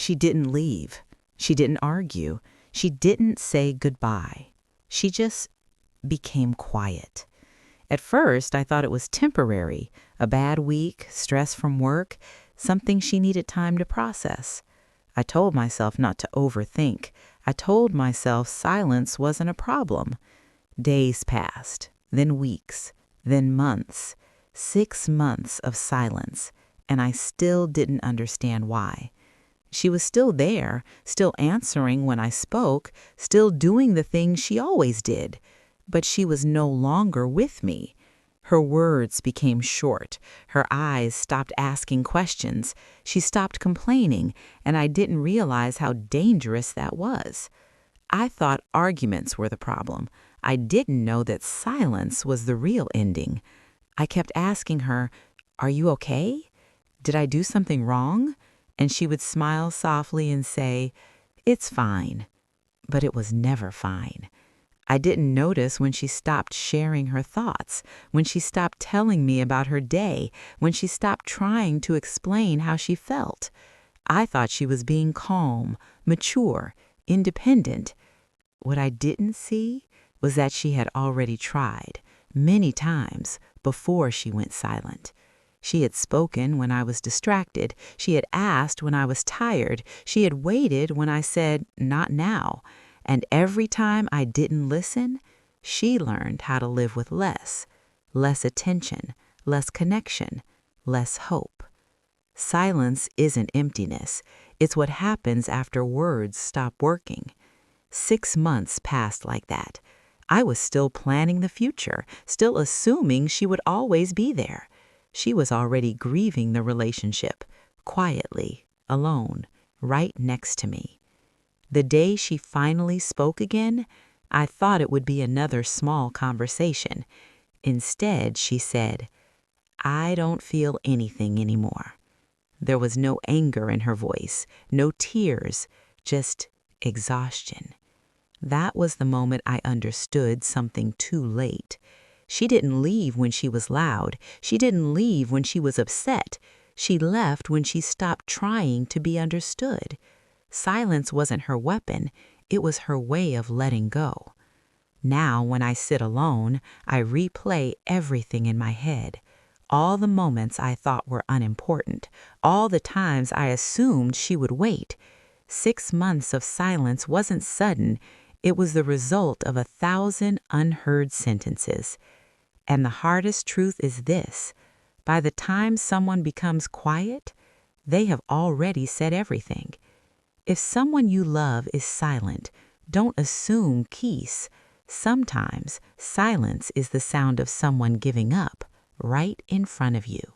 She didn't leave. She didn't argue. She didn't say goodbye. She just became quiet. At first, I thought it was temporary, a bad week, stress from work, something she needed time to process. I told myself not to overthink. I told myself silence wasn't a problem. Days passed, then weeks, then months, 6 months of silence, and I still didn't understand why. She was still there, still answering when I spoke, still doing the things she always did, but she was no longer with me. Her words became short. Her eyes stopped asking questions. She stopped complaining, and I didn't realize how dangerous that was. I thought arguments were the problem. I didn't know that silence was the real ending. I kept asking her, "Are you okay? Did I do something wrong?" And she would smile softly and say, "It's fine." But it was never fine. I didn't notice when she stopped sharing her thoughts, when she stopped telling me about her day, when she stopped trying to explain how she felt. I thought she was being calm, mature, independent. What I didn't see was that she had already tried, many times, before she went silent. She had spoken when I was distracted. She had asked when I was tired. She had waited when I said, "Not now." And every time I didn't listen, she learned how to live with less attention, less connection, less hope. Silence isn't emptiness. It's what happens after words stop working. 6 months passed like that. I was still planning the future, still assuming she would always be there. She was already grieving the relationship, quietly, alone, right next to me. The day she finally spoke again, I thought it would be another small conversation. Instead, she said, "I don't feel anything anymore." There was no anger in her voice, no tears, just exhaustion. That was the moment I understood something too late. She didn't leave when she was loud. She didn't leave when she was upset. She left when she stopped trying to be understood. Silence wasn't her weapon. It was her way of letting go. Now, when I sit alone, I replay everything in my head. All the moments I thought were unimportant. All the times I assumed she would wait. 6 months of silence wasn't sudden. It was the result of 1,000 unheard sentences. And the hardest truth is this: by the time someone becomes quiet, they have already said everything. If someone you love is silent, don't assume peace. Sometimes silence is the sound of someone giving up right in front of you.